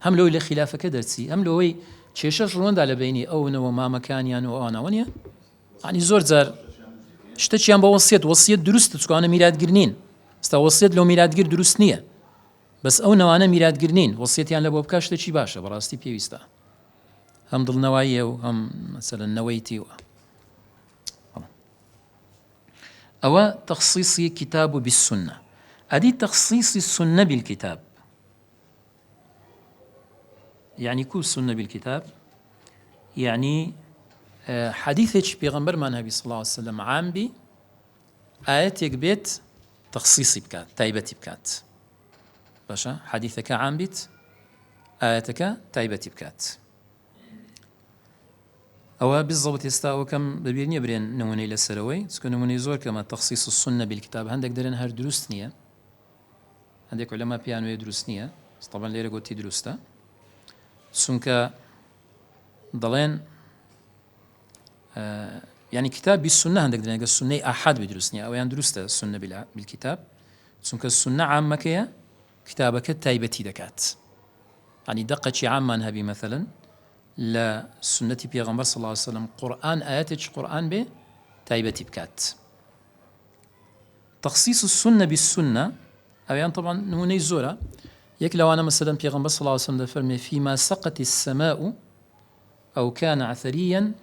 هەم لەوەی لە خلافەکە دەرچی هەم لەوەی کێشەش ڕووندا لە بینی ئەوەوە مامەکانیان و ئەوانەوە نیە يعني زۆر جار شتێکیان بە وەسیەت دروستە چکانە میراتگر نین ستا وەسیەت لەو میراتگر دروست نییە بەس ئەو نەوانە میراتگر نین وەسیەتیان لە بۆ بکا شتێکی باشە بەڕاستی پێویستە هەم دڵنەواییە و هەم مەسەلەن نەوەیتی وە ئەوە تەخصیصی کتاب بالسنة ئەدی تەخصیصی السنة بالكتاب يعني كو السنة بالكتاب يعني حديثك بيغمبر النبي صلى الله عليه وسلم عام بي آياتك بيت تخصيصي بكات تايبتي بكات باشا حديثك عام بيت آياتك تايبتي بكات أو بالضبط يستاو كم ببيرني برين نموني لسروي تكون نموني زور كما تخصيص السنة بالكتاب عندك درين هر دروس نية عندك علماء بيانوي دروس نية طبعا ليرة قلتي دروستا سونكا ضلين يعني كتاب بالسنة عندك درين السنة أحد بدروسني أو يعني درست السنة بالكتاب سونكا السنة عامة كيا كتابك تايبتي دكات يعني دقة شي عامة نهبي مثلا لا سنة بيغمبر صلى الله عليه وسلم قرآن آياتك قرآن به تايبتي بكات تخصيص السنة بالسنة أو يعني طبعا نموني زورة يك لو أنا مثلا بيغمبر صلى الله عليه وسلم فرمي فيما سقط السماء أو كان عثريا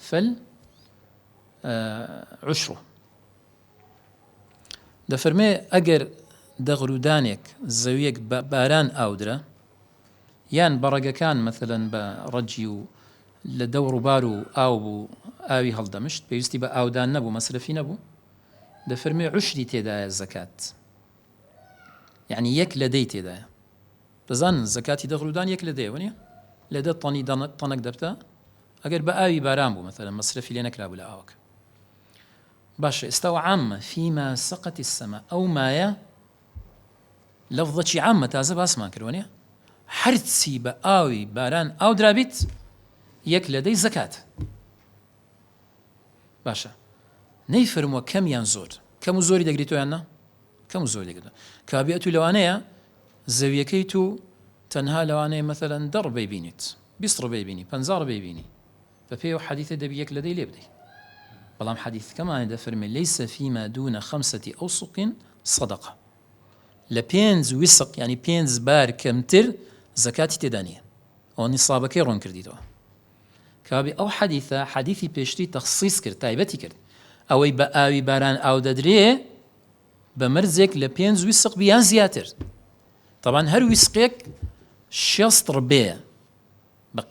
عشره ده فرمي أجر دغرودانك زويك باران أودرة يان برقة كان مثلا برجيو لدور بارو أو آوي هالدمشت بيستي بأودان نبو مصرفي نبو ده فرمي عشري تيدا الزكاة يعني يك لدي تيدا بزان الزكاة دغرودان يك لدي ونيا لدي طنق دبتا أجر بآوي باران بو مثلا مصرفي لينك لابو لآوك باش استوى عامة فيما سقط السماء أو مايا لفظة عامة تازب أسمع كرونيا حرتسي بآوي باران أو درابيت يك لدي زكاة باشا نيفرموا كم ينزور كم زوري دقريتو يانا كم زوري دقريتو كابيئتو لوانيا زويكيتو تنها لوانيا مثلا در بيبينيت بيصر بيبيني بنزار بيبيني ففيه حديث دبيك لدي ليبدي بلام حديث كما يدفرمي ليس فيما دون 5 أوسق صدقة لبينز وسق يعني بينز بار كمتر زكاة تدانية أو نصابك يرون كرديتو كابي أو حديثي بيشتي تخصيص كرد تايبتي كرد أو بآوي باران أو ددريه بمرزك لبينز وسق بيان زياتر طبعا هر وسقك شيست ربيه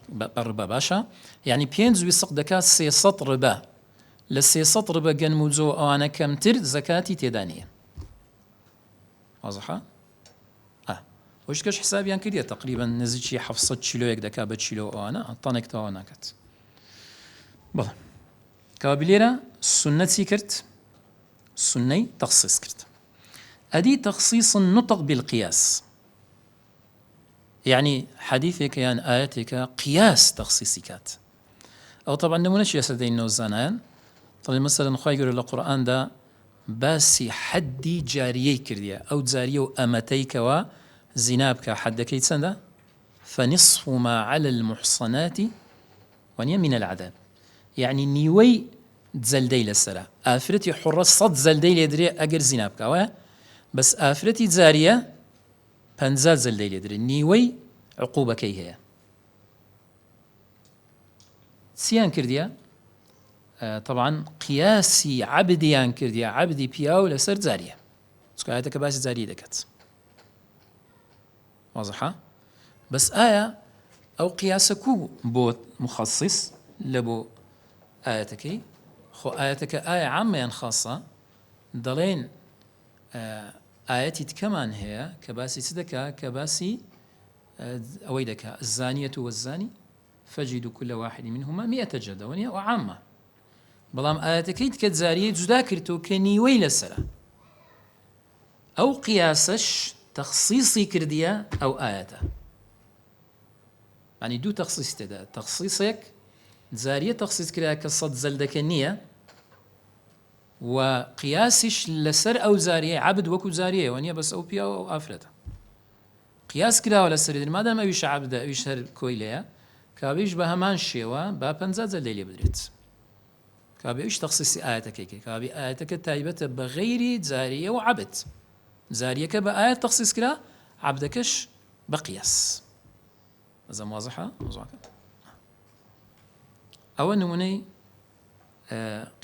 بربا باشا يعني بينز وسق دكا 600 ربا لسي ربا جن موزو أنا كمتر زكاتي تدانية واضحة؟ وش كش حسابي يعني كده تقريبا نزيد شي 700 كيلو يك دكا بتشيلو أنا طنك تو أنا كت بله كابليرا سنة سكرت سنة تخصيص كرت أدي تخصيص النطق بالقياس يعني حديثك يعني آياتك قياس تخصيصكات أو طبعا نمونش يسدين نوزانان طبعا مثلا خواهي يقول القرآن دا باسي حدي جاريي كرديا أو جاريو أمتيك وزنابك حدك يتسندا فنصف ما على المحصنات ونيا من العذاب يعني نيوي تزلدي للسرا آفرتي حرة صد زلدي ليدري أجر زنابك بس آفرتي جارية بنزال زلدي ليدري نيوي عقوبة كي هي سيان كرديا طبعا قياسي عبديان كرديا عبدي بياو لسر زارية سكايتك باش زارية دكت واضحة بەس ئایا ئەو قیاسەکو بۆ مخصص لە بۆ ئاەتەکەی خۆ ئاەتەکە ئایا عامەیان خاصە دەڵێن ئاەتی تکەمان هەیە کە باسی چ دەکا کە باسی ئەوەی دەکا الزانیة والزانی فەجیدوا كل واحد منهما 100 جلدة وەنیە ئەو عامە بەڵام ئاەتەکەی تکە جاریە جودا کردەوە کە نیوەی لەسرە ئەو قیاسەش تەخصیصی کردیە ئەو ئاەتە ینی دوو تەخصیص تێدا تەخصیصێک جاریە تەخصیص کرا کە 100 جەلدەکە نییە و قیاسیش لەسەر ئەو زاریە عەبد وەکو زاریەوە نییە بەس ئەو پیاوە ئەو ئافرەتە قیاس کراوە لەسەر مادام ئەویش عەبدە ئەویش هەر کۆی لەیە کابێش بە هەمان شێوە با 50 جەلدەی لێ بدرێت کابێش تەخصیصی ئاەتەکەی کابێ ئاەتەکە تایبەتە بە غەیری جاریە و عەبد زاریەکە بە ئاەت تەخصیص کرا عەبدەکەش بە قیاس هذا واضحة موضوعك أول نموني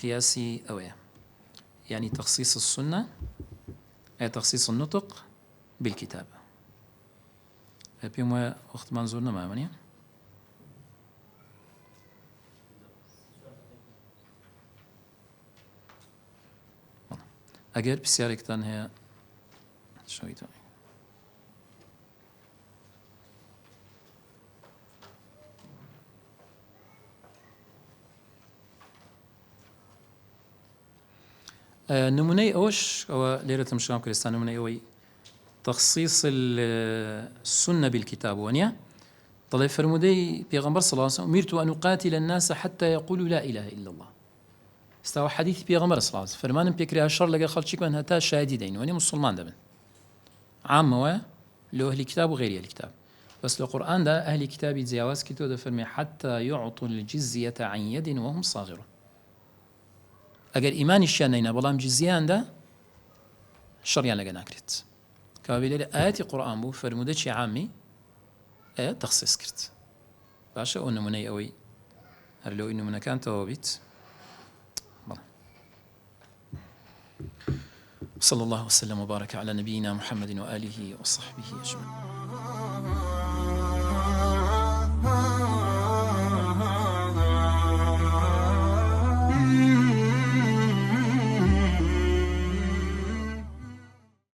قياسي أوية يعني تخصيص السنة أي تخصيص النطق بالكتابة بيوم وقت منظورنا ما أمانية أجر بسياركتان هي شوي تاني نمونەی ئەوش ئەوە لێرە تەماشام کوردستان نمونەی ئەوەی تەخصیص السنة بالكتاب وەنیە دەڵێ فرمودەی پێغەمبەر صلی الله عليه وسلم أمرت أن أقاتل الناس حتى يقولوا لا إله إلا الله استوى حديث پێغەمبەر صلی الله عليه وسلم فرمانم پێکرا شەڕ لەگەڵ خەڵکیکمان هەتا شایدی دەین وەنیە مسلمان دەبن عامەوە لە ئەهلی کتاب و غیری ئەهلی کتاب بس لە قورئاندا ئەهلی کتابی جیاواز کردووە دەفەرمێ حتى يعطوا الجزية عن يد وهم صاغرون ئەگەر ئیمانیشیان نەینا بەڵام جزیاندا شەڕیان لەگە ناکرێت کابێ لێرە ئاەتی قورئان بوو فەرموودەی عامی تەخصیص کرد باشە ئەو نمونەی ئەوەی هەر لەوەی نمونەکانتەوە بیت صلى الله وسلم وبارك على نبينا محمد وآله وصحبه أجمعين